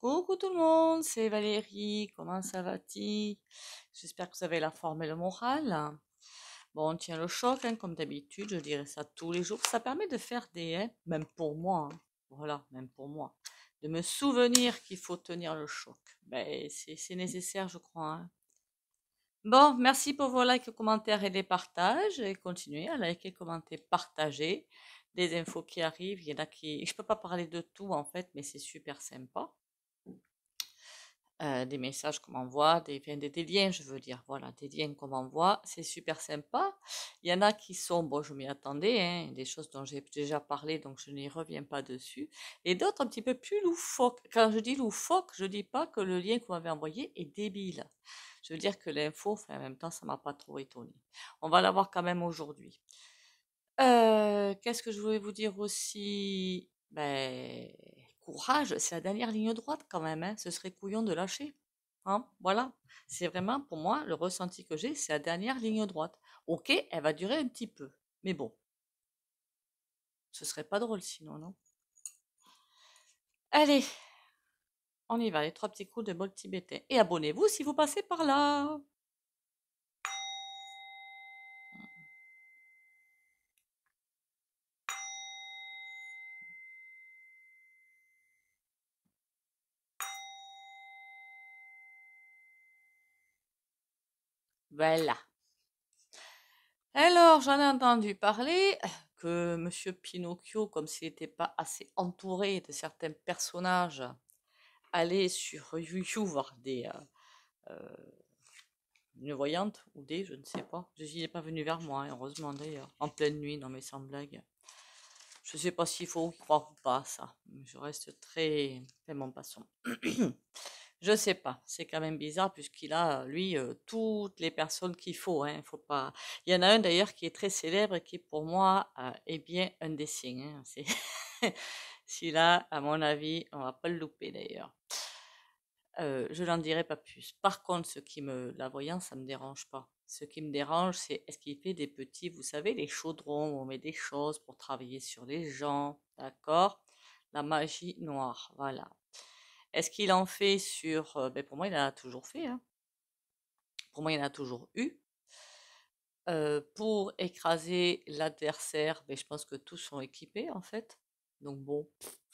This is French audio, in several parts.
Coucou tout le monde, c'est Valérie, comment ça va-t-il? J'espère que vous avez la forme et le moral. Bon, on tient le choc, hein, comme d'habitude, je dirais ça tous les jours. Ça permet de faire même pour moi, hein, voilà, même pour moi, de me souvenir qu'il faut tenir le choc. Ben, c'est nécessaire, je crois, hein. Bon, merci pour vos likes, commentaires et les partages. Et continuez à liker, commenter, partager. Des infos qui arrivent, il y en a qui... Je peux pas parler de tout en fait, mais c'est super sympa. Des messages qu'on m'envoie, des liens, je veux dire, voilà, des liens qu'on m'envoie, c'est super sympa. Il y en a qui sont, bon, je m'y attendais, hein, des choses dont j'ai déjà parlé, donc je n'y reviens pas dessus, et d'autres un petit peu plus loufoques. Quand je dis loufoque, je dis pas que le lien que vous m'avez envoyé est débile. Je veux dire que l'info, enfin, en même temps, ça m'a pas trop étonné. On va l'avoir quand même aujourd'hui. Qu'est-ce que je voulais vous dire aussi? Ben, courage, c'est la dernière ligne droite quand même, hein. Ce serait couillon de lâcher. Hein, voilà. C'est vraiment, pour moi, le ressenti que j'ai, c'est la dernière ligne droite. Ok, elle va durer un petit peu. Mais bon, ce serait pas drôle sinon, non? Allez, on y va, les trois petits coups de bol tibétain. Et abonnez-vous si vous passez par là. Voilà. Alors, j'en ai entendu parler que Monsieur Pinocchio, comme s'il n'était pas assez entouré de certains personnages, allait sur YouTube voir euh, une voyante ou des, je ne sais pas. Il n'est pas venu vers moi, hein, heureusement d'ailleurs. En pleine nuit, non mais sans blague. Je ne sais pas s'il faut y croire ou pas, ça. Je reste très... Enfin bon, passons. Je sais pas, c'est quand même bizarre puisqu'il a, lui, toutes les personnes qu'il faut, hein, faut pas... Il y en a un d'ailleurs qui est très célèbre et qui pour moi est bien un des siens, hein. C'est... Celui-là, à mon avis, on va pas le louper d'ailleurs. Je n'en dirai pas plus. Par contre, la voyance, ça me dérange pas. Ce qui me dérange, c'est est-ce qu'il fait des petits, vous savez, les chaudrons où on met des choses pour travailler sur les gens, d'accord? La magie noire, voilà. Est-ce qu'il en fait sur, ben pour moi, il en a toujours fait, hein. Pour moi, il en a toujours eu. Pour écraser l'adversaire, ben, je pense que tous sont équipés en fait. Donc bon,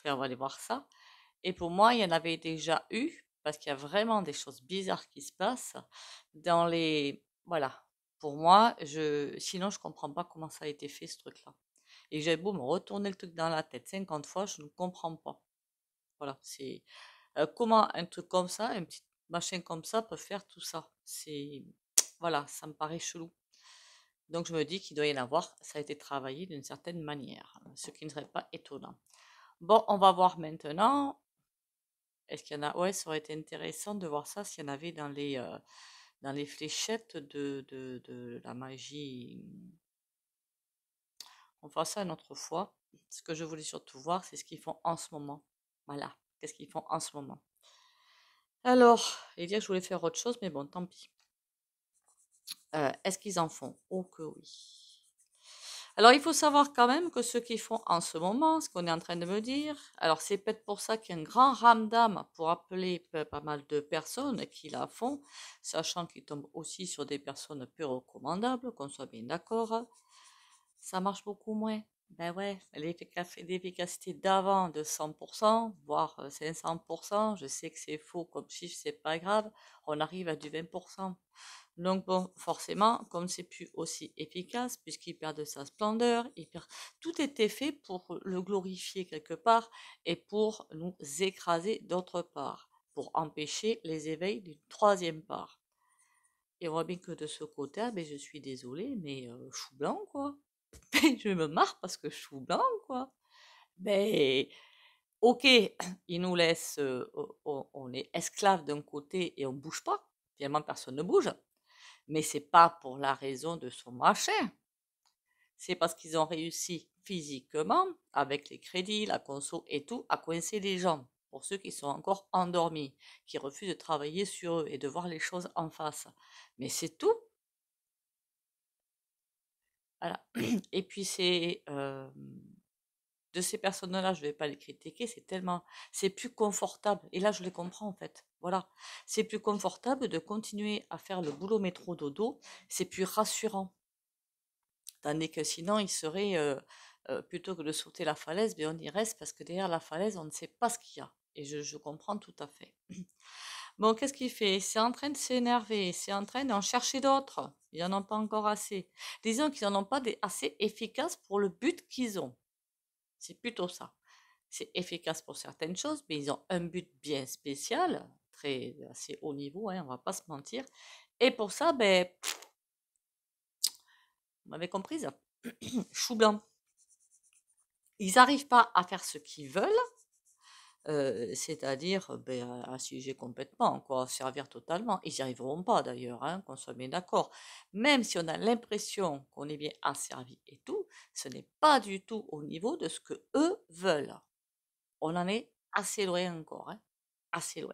on va aller voir ça. Et pour moi, il y en avait déjà eu, parce qu'il y a vraiment des choses bizarres qui se passent dans les... Voilà. Pour moi, sinon je comprends pas comment ça a été fait ce truc-là. Et j'ai beau me retourner le truc dans la tête 50 fois, je ne comprends pas. Voilà, c'est comment un truc comme ça, un petit machin comme ça peut faire tout ça. C'est voilà, ça me paraît chelou. Donc je me dis qu'il doit y en avoir, ça a été travaillé d'une certaine manière, ce qui ne serait pas étonnant. Bon, on va voir maintenant. Est-ce qu'il y en a? Ouais, ça aurait été intéressant de voir ça s'il y en avait dans les fléchettes de la magie. On fera ça une autre fois. Ce que je voulais surtout voir, c'est ce qu'ils font en ce moment. Voilà, qu'est-ce qu'ils font en ce moment. Alors, et dire que je voulais faire autre chose, mais bon, tant pis. Est-ce qu'ils en font? Oh que oui. Alors, il faut savoir quand même que ceux qui font en ce moment, ce qu'on est en train de me dire, alors c'est peut-être pour ça qu'il y a un grand ramdam pour appeler pas mal de personnes qui la font, sachant qu'ils tombent aussi sur des personnes peu recommandables, qu'on soit bien d'accord. Ça marche beaucoup moins. Ben ouais, l'efficacité d'avant de 100%, voire 500%, je sais que c'est faux comme chiffre, c'est pas grave, on arrive à du 20%. Donc bon, forcément, comme c'est plus aussi efficace, puisqu'il perd de sa splendeur, tout était fait pour le glorifier quelque part et pour nous écraser d'autre part, pour empêcher les éveils d'une troisième part. Et on voit bien que de ce côté, ah, ben, je suis désolée, mais chou blanc, quoi. Je me marre parce que chou blanc, quoi. Ben, ok, ils nous laissent, on est esclaves d'un côté et on bouge pas. Finalement, personne ne bouge. Mais c'est pas pour la raison de son machin. C'est parce qu'ils ont réussi physiquement, avec les crédits, la conso et tout, à coincer les gens. Pour ceux qui sont encore endormis, qui refusent de travailler sur eux et de voir les choses en face. Mais c'est tout. Voilà. Et puis c'est de ces personnes-là, je ne vais pas les critiquer, c'est plus confortable. Et là, je les comprends en fait. Voilà, c'est plus confortable de continuer à faire le boulot métro dodo, c'est plus rassurant. Tandis que sinon, il serait, plutôt que de sauter la falaise, ben on y reste parce que derrière la falaise, on ne sait pas ce qu'il y a. Et je comprends tout à fait. Bon, qu'est-ce qu'il fait? C'est en train de s'énerver, c'est en train d'en chercher d'autres. Ils n'en ont pas encore assez. Disons qu'ils n'en ont pas des assez efficaces pour le but qu'ils ont. C'est plutôt ça. C'est efficace pour certaines choses, mais ils ont un but bien spécial, assez haut niveau, hein, on va pas se mentir. Et pour ça, ben, vous m'avez comprise, chou blanc. Ils n'arrivent pas à faire ce qu'ils veulent, c'est-à-dire ben, à assiéger complètement, quoi, à servir totalement. Ils n'y arriveront pas d'ailleurs, hein, qu'on soit bien d'accord. Même si on a l'impression qu'on est bien asservi et tout, ce n'est pas du tout au niveau de ce que eux veulent. On en est assez loin encore, hein, assez loin.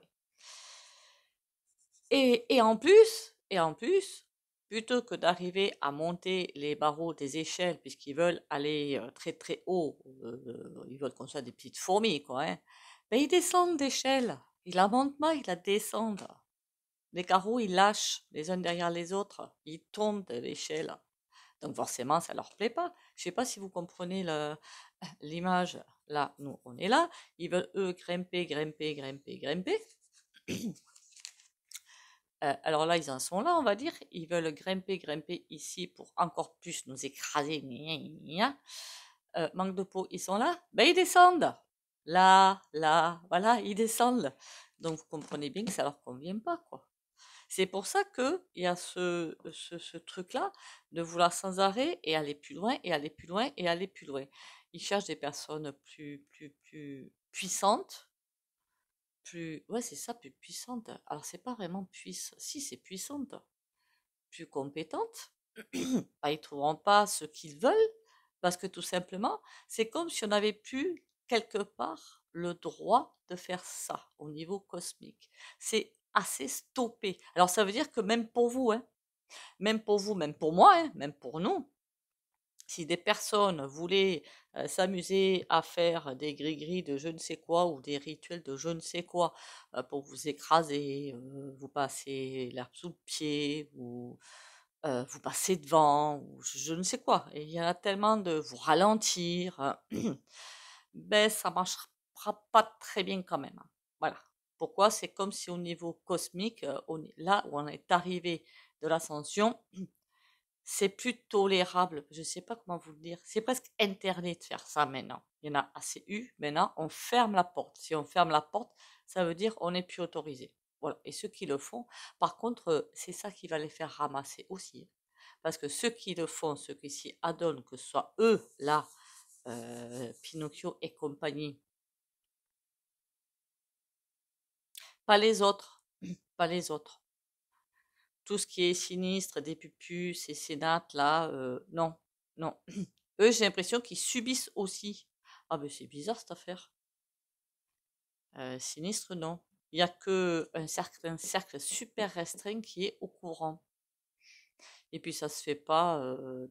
Et en plus, plutôt que d'arriver à monter les barreaux des échelles, puisqu'ils veulent aller très très haut, ils veulent qu'on soit des petites fourmis, quoi, hein, ben ils descendent d'échelle. Ils la montent pas, ils la descendent. Les carreaux, ils lâchent les uns derrière les autres. Ils tombent de l'échelle. Donc forcément, ça leur plaît pas. Je sais pas si vous comprenez l'image. Là, nous, on est là. Ils veulent, eux, grimper, grimper, grimper, grimper. Alors là, ils en sont là, on va dire. Ils veulent grimper, grimper ici pour encore plus nous écraser. Manque de peau, ils sont là. Ben, ils descendent. Là, voilà, ils descendent. Donc, vous comprenez bien que ça leur convient pas, quoi. C'est pour ça qu'il y a ce truc-là de vouloir sans arrêt et aller plus loin, et aller plus loin, et aller plus loin. Ils cherchent des personnes plus puissantes, ouais, c'est ça, plus puissante. Alors, c'est pas vraiment puissante. Si, c'est puissante. Plus compétente. Bah, ils trouveront pas ce qu'ils veulent parce que tout simplement, c'est comme si on n'avait plus quelque part le droit de faire ça au niveau cosmique. C'est assez stoppé. Alors, ça veut dire que même pour vous, hein, même pour vous, même pour moi, hein, même pour nous, si des personnes voulaient s'amuser à faire des gris-gris de je ne sais quoi ou des rituels de je ne sais quoi pour vous écraser, vous passer l'herbe sous le pied ou vous passer devant ou je ne sais quoi. Et il y en a tellement de vous ralentir, ben ça marchera pas très bien quand même, hein. Voilà. Pourquoi? C'est comme si au niveau cosmique, là où on est arrivé de l'ascension, c'est plus tolérable. Je ne sais pas comment vous le dire. C'est presque interdit de faire ça maintenant. Il y en a assez eu. Maintenant, on ferme la porte. Si on ferme la porte, ça veut dire on n'est plus autorisé. Voilà. Et ceux qui le font, par contre, c'est ça qui va les faire ramasser aussi. Parce que ceux qui le font, ceux qui s'y adonnent, que ce soit eux, là, Pinocchio et compagnie, pas les autres, pas les autres. Tout ce qui est sinistre, des pupus, ces sénates là, non, non. Eux, j'ai l'impression qu'ils subissent aussi. Ah ben c'est bizarre cette affaire. Sinistre, non. Il n'y a que un cercle super restreint qui est au courant. Et puis ça se fait pas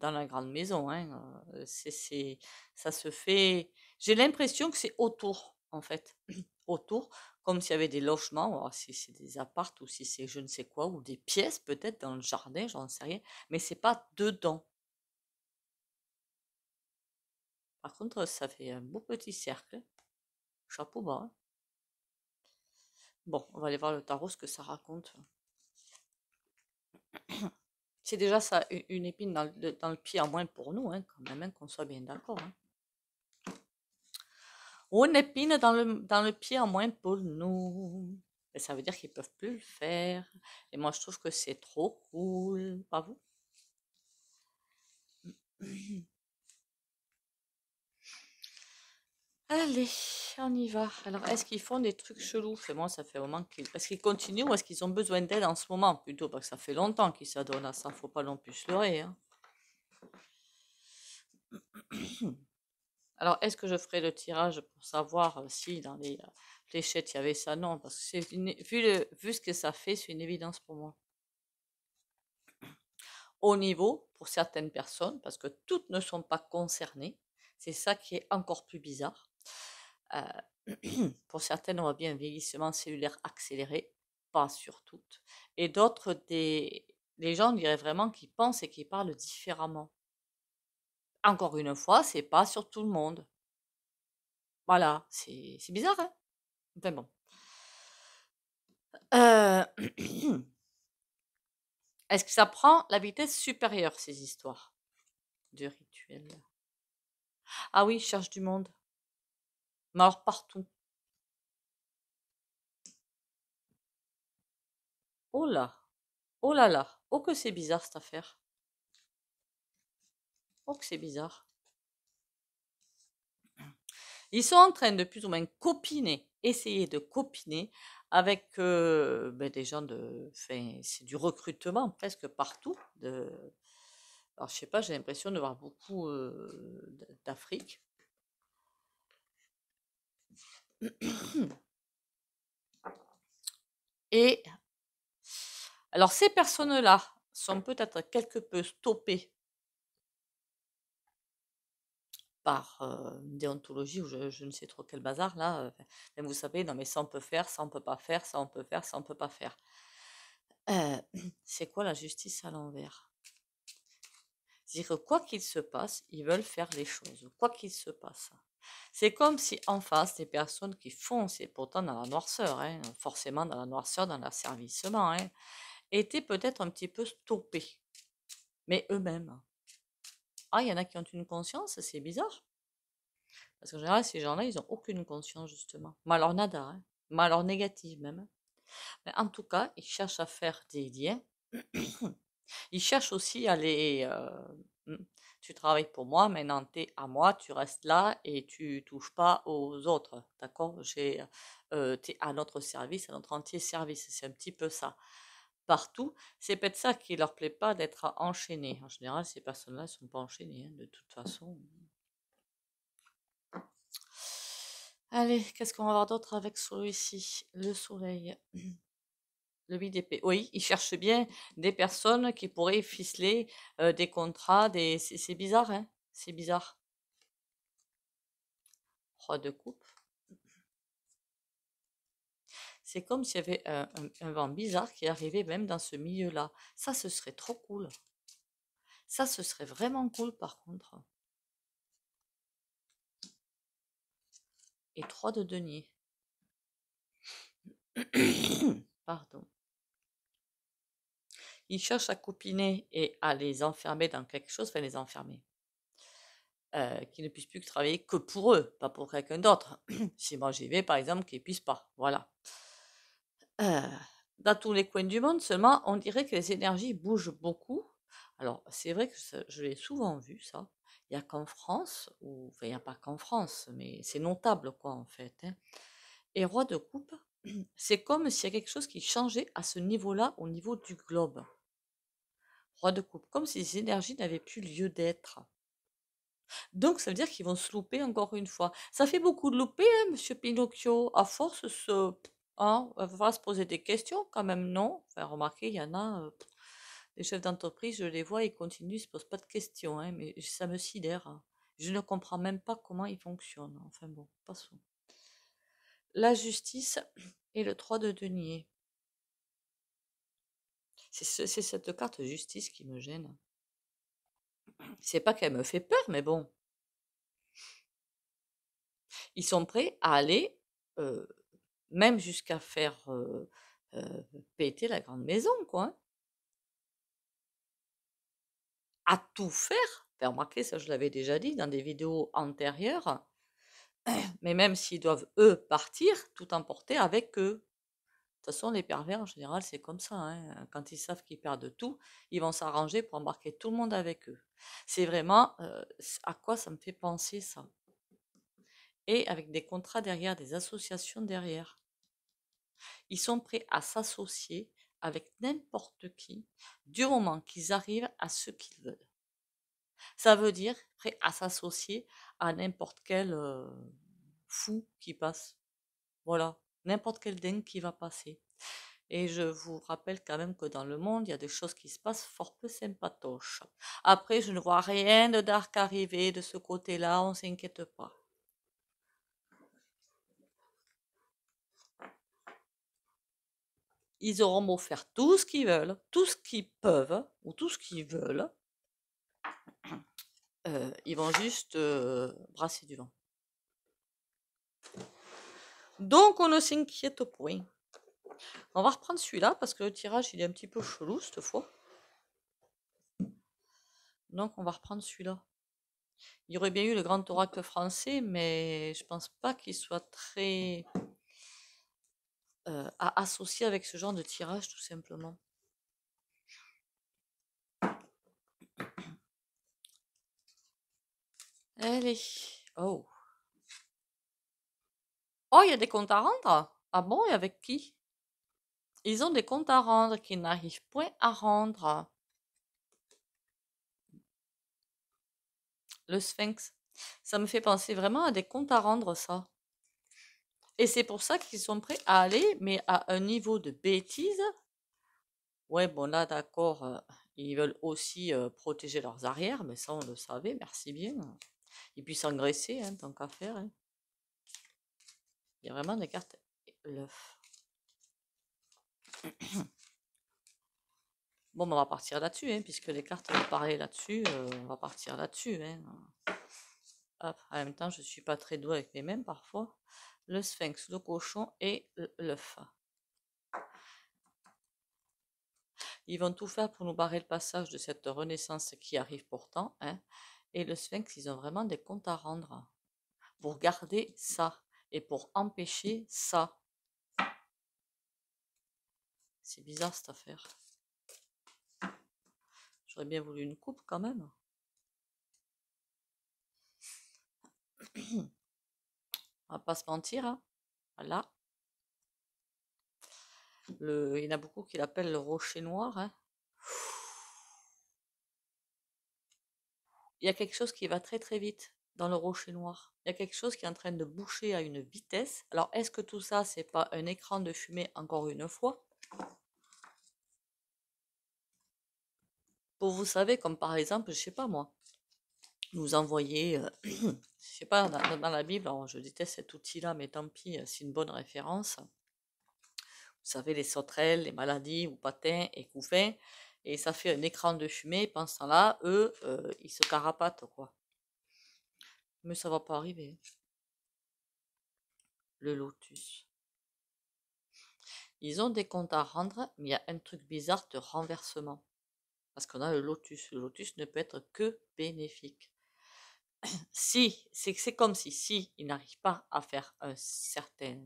dans la grande maison, hein. Ça se fait. J'ai l'impression que c'est autour, en fait, autour, comme s'il y avait des logements, alors si c'est des apparts ou si c'est je ne sais quoi, ou des pièces peut-être dans le jardin, j'en sais rien, mais c'est pas dedans. Par contre, ça fait un beau petit cercle. Chapeau bas, hein. Bon, on va aller voir le tarot ce que ça raconte. C'est déjà ça, une épine dans le pied en moins pour nous, hein, quand même, hein, qu'on soit bien d'accord, hein. Une épine dans le pied en moins pour nous. Et ça veut dire qu'ils peuvent plus le faire. Et moi, je trouve que c'est trop cool. Pas vous? Allez, on y va. Alors, est-ce qu'ils font des trucs chelous? C'est moi, ça fait un moment qu'ils... Est-ce qu'ils continuent ou est-ce qu'ils ont besoin d'aide en ce moment? Plutôt, parce que ça fait longtemps qu'ils s'adonnent à ça. Faut pas non plus se leurrer, hein. Alors, est-ce que je ferai le tirage pour savoir si dans les fléchettes il y avait ça? Non, parce que vu ce que ça fait, c'est une évidence pour moi. Au niveau, pour certaines personnes, parce que toutes ne sont pas concernées, C'est ça qui est encore plus bizarre. Pour certaines, on voit bien un vieillissement cellulaire accéléré, pas sur toutes. Et d'autres, les gens, on dirait vraiment qu'ils pensent et qu'ils parlent différemment. Encore une fois, c'est pas sur tout le monde. Voilà, c'est bizarre, hein? Enfin bon. Euh, Est-ce que ça prend la vitesse supérieure, ces histoires de rituels? Ah oui, je cherche du monde. Mais alors partout. Oh là, oh là là, oh que c'est bizarre cette affaire. Oh que c'est bizarre. Ils sont en train de plus ou moins copiner, essayer de copiner avec des gens de, enfin, c'est du recrutement presque partout. Alors je sais pas, j'ai l'impression de voir beaucoup d'Afrique. Et alors ces personnes-là sont peut-être quelque peu stoppées par une déontologie ou je ne sais trop quel bazar là. Enfin, vous savez, non mais ça on peut faire, ça on peut pas faire, ça on peut faire, ça on peut pas faire. C'est quoi la justice à l'envers? C'est-à-dire que quoi qu'il se passe, ils veulent faire les choses, quoi qu'il se passe. C'est comme si en face, des personnes qui font, c'est pourtant dans la noirceur, hein, forcément dans la noirceur, dans l'asservissement, hein, étaient peut-être un petit peu stoppés, mais eux-mêmes. Ah, il y en a qui ont une conscience, c'est bizarre. Parce qu'en général, ces gens-là, ils n'ont aucune conscience, justement. Mais alors nada, hein. Mais alors négative même. Mais en tout cas, ils cherchent à faire des liens. Ils cherchent aussi à les... tu travailles pour moi, maintenant tu es à moi, tu restes là et tu touches pas aux autres. D'accord? Tu es à notre service, à notre entier service. C'est un petit peu ça. Partout. C'est peut-être ça qui leur plaît pas d'être enchaînés. En général, ces personnes-là ne sont pas enchaînées, hein, de toute façon. Allez, qu'est-ce qu'on va voir d'autre avec celui-ci? Le soleil. Le 8 d'épée. Oui, ils cherchent bien des personnes qui pourraient ficeler des contrats, c'est bizarre, hein? C'est bizarre. Roi de coupe. C'est comme s'il y avait un vent bizarre qui arrivait même dans ce milieu-là. Ça, ce serait trop cool. Ça, ce serait vraiment cool par contre. Et 3 de denier. Pardon. Ils cherchent à copiner et à les enfermer dans quelque chose, enfin les enfermer. Qu'ils ne puissent plus travailler que pour eux, pas pour quelqu'un d'autre. Si moi j'y vais, par exemple, qu'ils ne puissent pas. Voilà. Dans tous les coins du monde, seulement on dirait que les énergies bougent beaucoup. Alors, c'est vrai que je l'ai souvent vu, ça. Il n'y a qu'en France, ou enfin, il n'y a pas qu'en France, mais c'est notable, quoi, en fait, hein. Et roi de coupe, c'est comme s'il y a quelque chose qui changeait à ce niveau-là, au niveau du globe. Roi de coupe, comme si les énergies n'avaient plus lieu d'être. Donc, ça veut dire qu'ils vont se louper encore une fois. Ça fait beaucoup de louper, hein, monsieur Pinocchio. À force, hein, il va falloir se poser des questions quand même, non? Enfin, remarquez, il y en a, des chefs d'entreprise, je les vois, ils continuent, ils ne se posent pas de questions, hein, mais ça me sidère, hein. Je ne comprends même pas comment ils fonctionnent. Enfin bon, passons. La justice et le 3 de denier. C'est cette carte justice qui me gêne. C'est pas qu'elle me fait peur, mais bon. Ils sont prêts à aller, même jusqu'à faire péter la grande maison, quoi, hein. À tout faire. Enfin, remarquez, ça je l'avais déjà dit dans des vidéos antérieures. Mais même s'ils doivent, eux, partir, tout emporter avec eux. De toute façon, les pervers, en général, c'est comme ça, hein. Quand ils savent qu'ils perdent tout, ils vont s'arranger pour embarquer tout le monde avec eux. C'est vraiment à quoi ça me fait penser, ça. Et avec des contrats derrière, des associations derrière. Ils sont prêts à s'associer avec n'importe qui du moment qu'ils arrivent à ce qu'ils veulent. Ça veut dire prêt à s'associer à n'importe quel fou qui passe. Voilà, n'importe quel dingue qui va passer. Et je vous rappelle quand même que dans le monde, il y a des choses qui se passent fort peu sympatoches. Après, je ne vois rien de dark arriver de ce côté-là, on s'inquiète pas. Ils auront beau faire tout ce qu'ils veulent, tout ce qu'ils peuvent, ou tout ce qu'ils veulent, ils vont juste brasser du vent. Donc, on ne s'inquiète point. On va reprendre celui-là parce que le tirage, il est un petit peu chelou cette fois. Donc, on va reprendre celui-là. Il y aurait bien eu le grand oracle français, mais je pense pas qu'il soit très à associer avec ce genre de tirage, tout simplement. Allez. Oh. Oh, il y a des comptes à rendre? Ah bon, et avec qui? Ils ont des comptes à rendre qu'ils n'arrivent point à rendre. Le Sphinx. Ça me fait penser vraiment à des comptes à rendre, ça. Et c'est pour ça qu'ils sont prêts à aller, mais à un niveau de bêtise. Ouais, bon là, d'accord, ils veulent aussi protéger leurs arrières, mais ça, on le savait, merci bien. Et puis s'engraisser, hein, tant qu'à faire. Hein. Il y a vraiment des cartes. L'œuf. Bon, ben, on va partir là-dessus, hein, puisque les cartes vont parler là-dessus, on va partir là-dessus. Hein. Hop, en même temps, je suis pas très douée avec mes mains parfois. Le sphinx, le cochon et l'œuf. Ils vont tout faire pour nous barrer le passage de cette renaissance qui arrive pourtant. Hein. Et le sphinx, ils ont vraiment des comptes à rendre pour garder ça et pour empêcher ça. C'est bizarre cette affaire. J'aurais bien voulu une coupe quand même. On va pas se mentir. Hein. Voilà. Il y en a beaucoup qui l'appellent le rocher noir. Hein. Il y a quelque chose qui va très très vite dans le rocher noir. Il y a quelque chose qui est en train de boucher à une vitesse. Alors, est-ce que tout ça, c'est pas un écran de fumée encore une fois? Pour vous savez, comme par exemple, je sais pas moi, nous envoyer, je sais pas, dans la Bible, alors je déteste cet outil-là, mais tant pis, c'est une bonne référence. Vous savez, les sauterelles, les maladies, ou patins et couffins, et ça fait un écran de fumée. Pendant ce temps-là, eux, ils se carapatent, quoi. Mais ça va pas arriver. Le lotus. Ils ont des comptes à rendre, mais il y a un truc bizarre de renversement. Parce qu'on a le lotus. Le lotus ne peut être que bénéfique. Si, c'est comme si ils n'arrivent pas à faire un certain...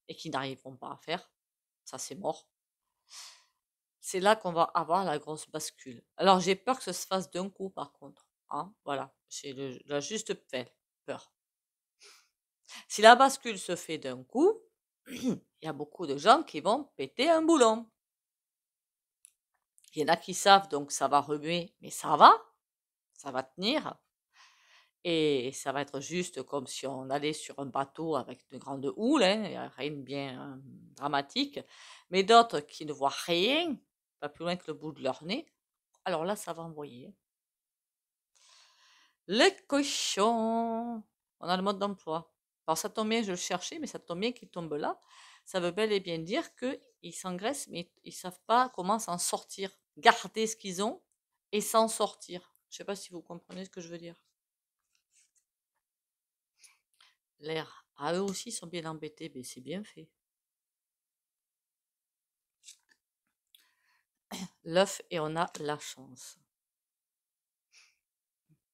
et qu'ils n'arriveront pas à faire, ça c'est mort. C'est là qu'on va avoir la grosse bascule. Alors j'ai peur que ça se fasse d'un coup par contre. Hein, voilà, j'ai la juste peur. Si la bascule se fait d'un coup, il y a beaucoup de gens qui vont péter un boulon. Il y en a qui savent, donc ça va remuer, mais ça va tenir. Et ça va être juste comme si on allait sur un bateau avec de grandes houles, hein, il n'y a rien de bien dramatique. Mais d'autres qui ne voient rien, pas plus loin que le bout de leur nez, alors là, ça va envoyer. Le cochon, on a le mode d'emploi. Alors ça tombe bien, je le cherchais, mais ça tombe bien qu'il tombe là. Ça veut bel et bien dire qu'ils s'engraissent, mais ils ne savent pas comment s'en sortir. Garder ce qu'ils ont et s'en sortir. Je ne sais pas si vous comprenez ce que je veux dire. L'air. Ah, eux aussi sont bien embêtés, mais c'est bien fait. L'œuf et on a la chance.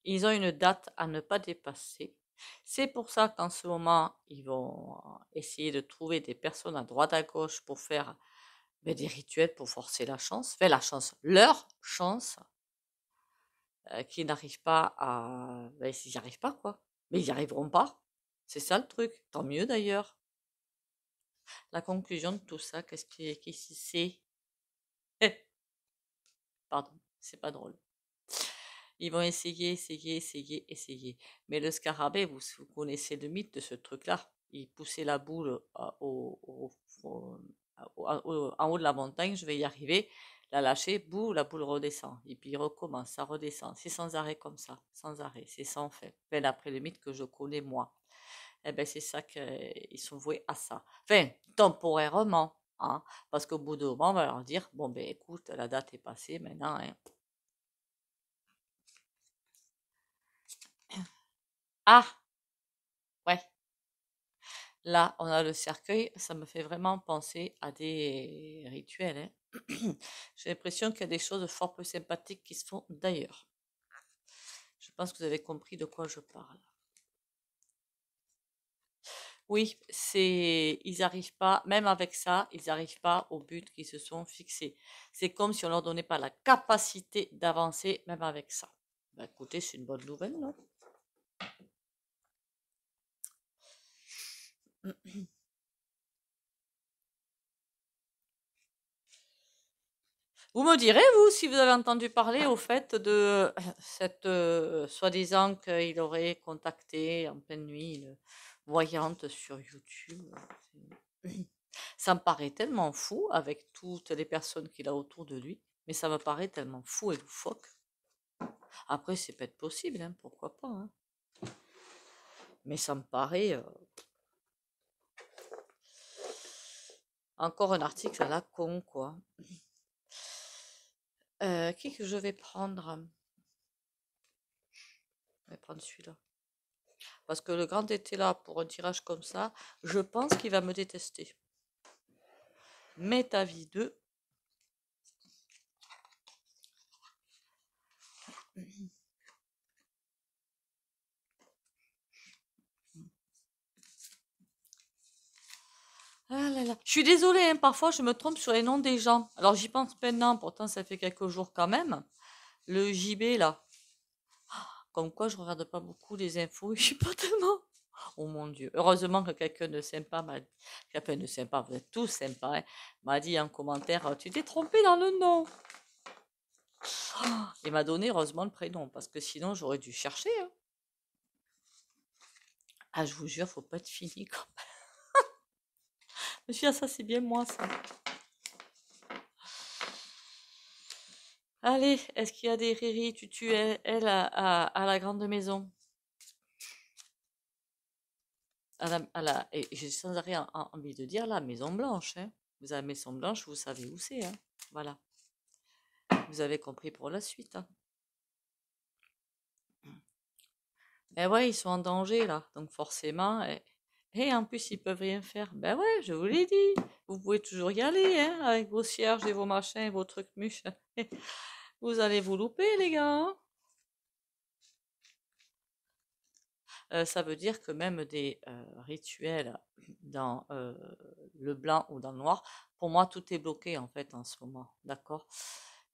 Ils ont une date à ne pas dépasser. C'est pour ça qu'en ce moment, ils vont essayer de trouver des personnes à droite à gauche pour faire des rituels pour forcer la chance. Enfin, la chance, leur chance, qui n'arrivent pas à... ils n'y arrivent pas, quoi. Mais ils n'y arriveront pas. C'est ça le truc. Tant mieux d'ailleurs. La conclusion de tout ça, qu'est-ce qui c'est? Pardon, c'est pas drôle. Ils vont essayer. Mais le scarabée, vous connaissez le mythe de ce truc-là. Il poussait la boule en haut de la montagne, je vais y arriver. La lâcher, bouh, la boule redescend. Et puis il recommence, ça redescend. C'est sans arrêt comme ça, sans arrêt. C'est sans fin. Ben, d'après le mythe que je connais moi. Eh ben, c'est ça qu'ils sont voués à ça. Enfin, temporairement, hein, parce qu'au bout d'un moment, on va leur dire, bon, ben écoute, la date est passée maintenant, hein. Ah, ouais, là, on a le cercueil, ça me fait vraiment penser à des rituels, hein. J'ai l'impression qu'il y a des choses fort peu sympathiques qui se font d'ailleurs. Je pense que vous avez compris de quoi je parle. Oui, ils n'arrivent pas, même avec ça, ils n'arrivent pas au but qu'ils se sont fixés. C'est comme si on leur donnait pas la capacité d'avancer, même avec ça. Ben, écoutez, c'est une bonne nouvelle, non? Vous me direz, vous, si vous avez entendu parler au fait de cette soi-disant qu'il aurait contacté en pleine nuit une voyante sur YouTube. Ça me paraît tellement fou avec toutes les personnes qu'il a autour de lui, mais ça me paraît tellement fou et loufoque. Après, c'est peut-être possible, hein, pourquoi pas, hein. Mais ça me paraît encore un article à la con, quoi. Qui que je vais prendre? Je vais prendre celui-là. Parce que le grand était là pour un tirage comme ça, je pense qu'il va me détester. Mais ta vie 2. Ah là là. Je suis désolée, hein, parfois je me trompe sur les noms des gens. Alors j'y pense maintenant, pourtant ça fait quelques jours quand même. Le JB là. Comme quoi je regarde pas beaucoup les infos, je suis pas tellement. Oh mon Dieu. Heureusement que quelqu'un de sympa m'a dit. Quelqu'un de sympa, vous êtes tous sympas, hein, m'a dit en commentaire, tu t'es trompé dans le nom. Il m'a donné heureusement le prénom, parce que sinon j'aurais dû chercher, hein. Ah, je vous jure, faut pas être fini quand même. Monsieur, ah, ça c'est bien moi ça. Allez, est-ce qu'il y a des Riri, Tutu, elle à la grande maison? Et j'ai sans arrêt envie de dire la Maison Blanche, hein. Vous avez la Maison Blanche, vous savez où c'est, hein. Voilà. Vous avez compris pour la suite, hein. Eh ouais, ils sont en danger là, donc forcément. Et en plus, ils peuvent rien faire. Ben ouais, je vous l'ai dit. Vous pouvez toujours y aller, hein, avec vos cierges et vos machins, vos trucs muches. Vous allez vous louper, les gars, hein. Ça veut dire que même des rituels dans le blanc ou dans le noir, pour moi, tout est bloqué en fait en ce moment, d'accord?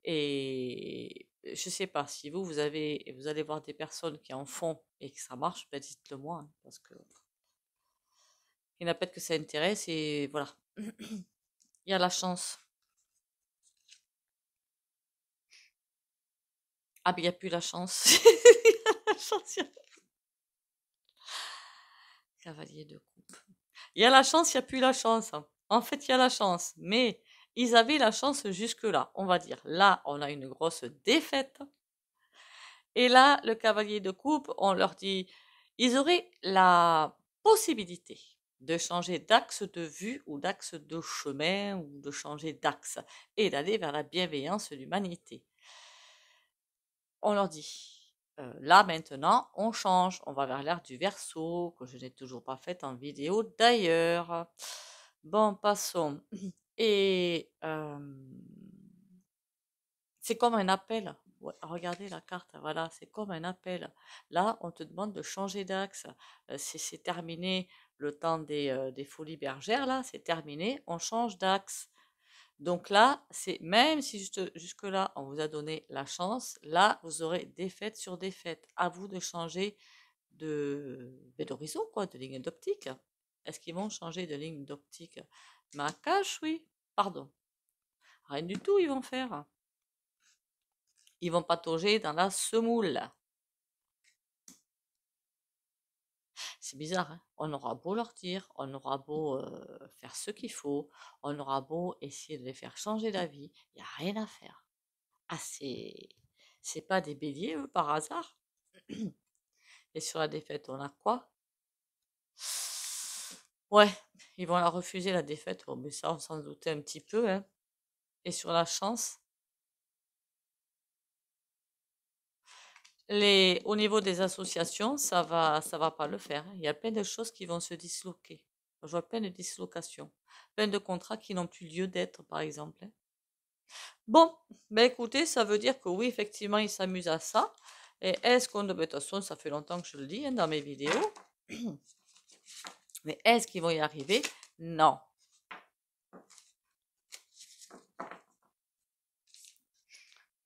Et je sais pas si vous allez voir des personnes qui en font et que ça marche, ben dites-le moi, hein, parce que il n'y en a peut-être que ça intéresse et voilà. Il y a la chance. Ah, mais il n'y a plus la chance. Il y a la chance, Cavalier de coupe. Il y a la chance, il n'y a plus la chance, hein. En fait, il y a la chance, mais ils avaient la chance jusque-là, on va dire. Là, on a une grosse défaite. Et là, le cavalier de coupe, on leur dit, ils auraient la possibilité de changer d'axe de vue ou d'axe de chemin ou de changer d'axe et d'aller vers la bienveillance de l'humanité. On leur dit, là maintenant, on change, on va vers l'ère du Verseau, que je n'ai toujours pas faite en vidéo d'ailleurs. Bon, passons. Et c'est comme un appel. Ouais, regardez la carte, voilà, c'est comme un appel. Là, on te demande de changer d'axe. C'est terminé le temps des folies bergères, là, c'est terminé, on change d'axe. Donc là, c'est même si jusque-là, on vous a donné la chance, là, vous aurez défaite sur défaite. À vous de changer d'horizon, quoi, de ligne d'optique. Est-ce qu'ils vont changer de ligne d'optique? Ma cache, oui. Pardon. Rien du tout, ils vont faire. Ils vont patauger dans la semoule. C'est bizarre, hein? On aura beau leur dire, on aura beau faire ce qu'il faut, on aura beau essayer de les faire changer d'avis, il n'y a rien à faire. Ah, c'est pas des béliers, eux, par hasard. Et sur la défaite, on a quoi? Ouais, ils vont la refuser, la défaite. Bon, mais ça, on s'en doutait un petit peu, hein. Et sur la chance, au niveau des associations, ça va pas le faire, hein. Il y a plein de choses qui vont se disloquer. Je vois plein de dislocations, plein de contrats qui n'ont plus lieu d'être, par exemple, hein. Bon, ben écoutez, ça veut dire que oui, effectivement, ils s'amusent à ça. Et est-ce qu'on... ben, de toute façon, ça fait longtemps que je le dis, hein, dans mes vidéos. Mais est-ce qu'ils vont y arriver? Non.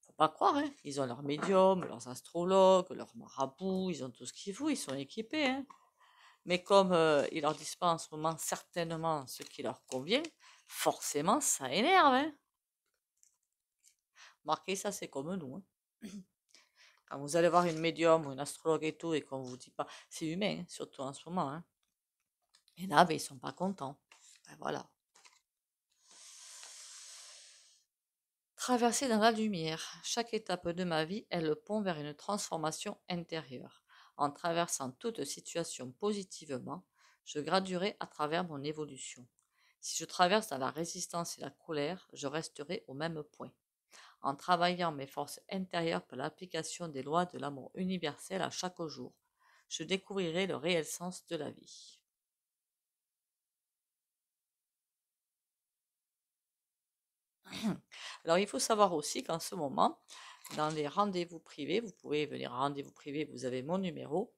Faut pas croire, hein. Ils ont leurs médiums, leurs astrologues, leurs marabouts, ils ont tout ce qu'il faut, ils sont équipés, hein. Mais comme ils leur disent pas en ce moment certainement ce qui leur convient, forcément ça énerve, hein. Marquez ça, c'est comme nous, hein. Quand vous allez voir une médium ou une astrologue et tout, et qu'on vous dit pas, c'est humain, hein, surtout en ce moment, hein. Et là, ben, ils sont pas contents. Ben, voilà. Traverser dans la lumière. Chaque étape de ma vie est le pont vers une transformation intérieure. En traversant toute situation positivement, je graduerai à travers mon évolution. Si je traverse dans la résistance et la colère, je resterai au même point. En travaillant mes forces intérieures par l'application des lois de l'amour universel à chaque jour, je découvrirai le réel sens de la vie. Alors, il faut savoir aussi qu'en ce moment, dans les rendez-vous privés, vous pouvez venir à rendez-vous privé, vous avez mon numéro.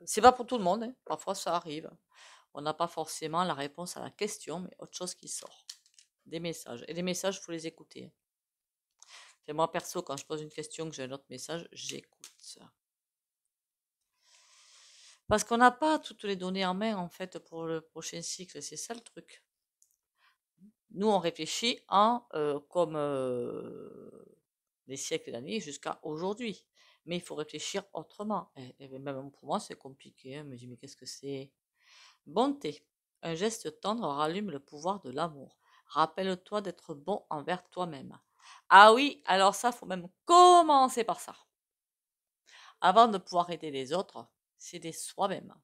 C'est pas pour tout le monde, hein. Parfois ça arrive. On n'a pas forcément la réponse à la question, mais autre chose qui sort. Des messages. Et les messages, il faut les écouter. Et moi, perso, quand je pose une question, que j'ai un autre message, j'écoute. Parce qu'on n'a pas toutes les données en main, en fait, pour le prochain cycle. C'est ça le truc. Nous, on réfléchit comme des siècles d'années jusqu'à aujourd'hui. Mais il faut réfléchir autrement. Et même pour moi, c'est compliqué, hein. Je me dis, mais qu'est-ce que c'est? Bonté. Un geste tendre rallume le pouvoir de l'amour. Rappelle-toi d'être bon envers toi-même. Ah oui, alors ça, faut même commencer par ça. Avant de pouvoir aider les autres, s'aider soi-même.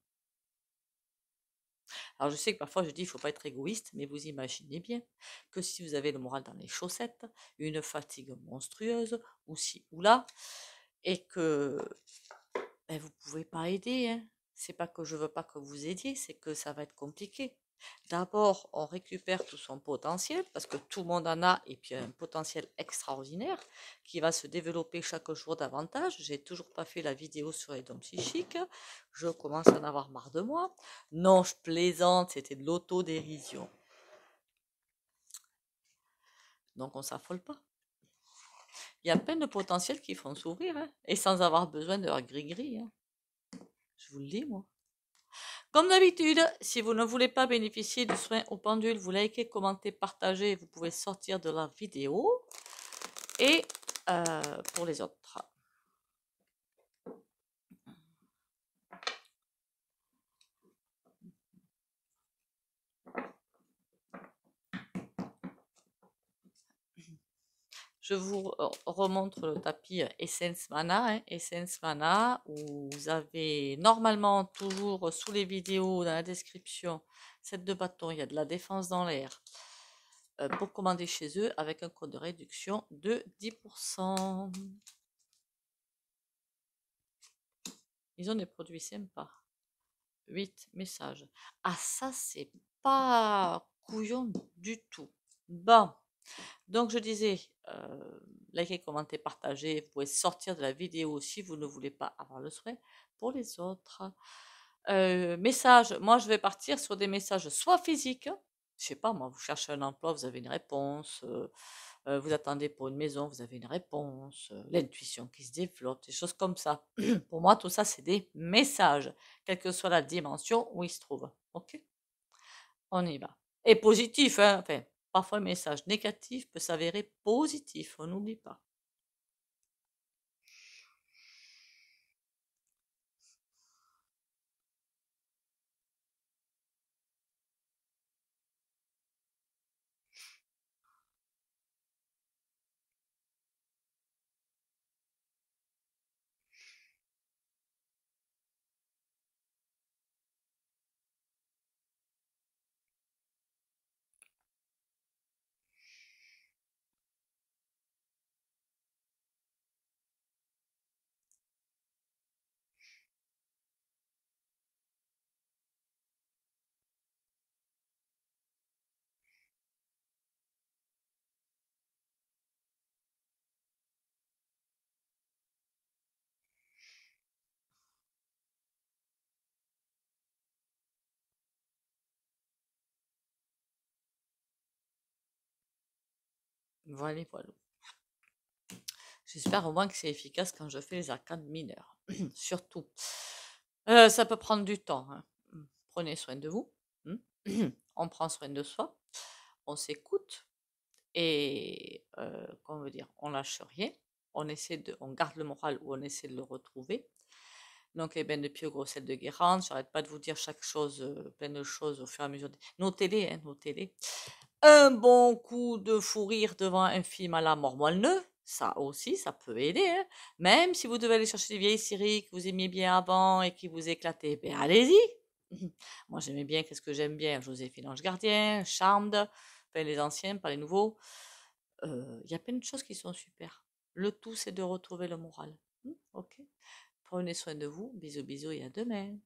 Alors je sais que parfois je dis il ne faut pas être égoïste, mais vous imaginez bien que si vous avez le moral dans les chaussettes, une fatigue monstrueuse, ou ci ou là, et que ben, vous ne pouvez pas aider, hein. C'est pas que je veux pas que vous aidiez, c'est que ça va être compliqué. D'abord, on récupère tout son potentiel, parce que tout le monde en a, et puis un potentiel extraordinaire qui va se développer chaque jour davantage. J'ai toujours pas fait la vidéo sur les dons psychiques. Je commence à en avoir marre de moi. Non, je plaisante, c'était de l'autodérision. Donc on s'affole pas. Il y a plein de potentiels qui font s'ouvrir, hein, et sans avoir besoin de leur gris-gris, hein. Je vous le dis, moi. Comme d'habitude, si vous ne voulez pas bénéficier du soin au pendule, vous likez, commentez, partagez, vous pouvez sortir de la vidéo. Et pour les autres, je vous remontre le tapis Essence Mana, hein, Essence Mana, où vous avez normalement toujours sous les vidéos, dans la description, set de bâtons, il y a de la défense dans l'air. Pour commander chez eux avec un code de réduction de 10%. Ils ont des produits sympas. 8 messages. Ah, ça, c'est pas couillon du tout. Bon, donc je disais, likez, commentez, partagez. Vous pouvez sortir de la vidéo si vous ne voulez pas avoir le souhait pour les autres. Messages, moi je vais partir sur des messages soit physiques, je sais pas moi, vous cherchez un emploi, vous avez une réponse, vous attendez pour une maison, vous avez une réponse, l'intuition qui se développe, des choses comme ça. Pour moi, tout ça, c'est des messages, quelle que soit la dimension où ils se trouvent. Ok? On y va. Et positif, hein, enfin, parfois le message négatif peut s'avérer positif, on n'oublie pas. Voilà, voilà. J'espère au moins que c'est efficace quand je fais les arcanes mineures. Surtout. Ça peut prendre du temps, hein. Prenez soin de vous. On prend soin de soi. On s'écoute. Et comment veut dire, on lâche rien. On garde le moral ou on essaie de le retrouver. Donc les bains de pied au gros sel de Guérande, j'arrête pas de vous dire chaque chose, plein de choses au fur et à mesure. Notez-les, hein, notez-les. Un bon coup de fou rire devant un film à la Mormoilneux, ça aussi, ça peut aider, hein. Même si vous devez aller chercher des vieilles séries que vous aimiez bien avant et qui vous éclataient, ben allez-y. Moi j'aimais bien, qu'est-ce que j'aime bien? Joséphine Ange Gardien, Charmed, enfin les anciens, pas les nouveaux. Il y a plein de choses qui sont super. Le tout, c'est de retrouver le moral. Ok. Prenez soin de vous. Bisous, bisous et à demain.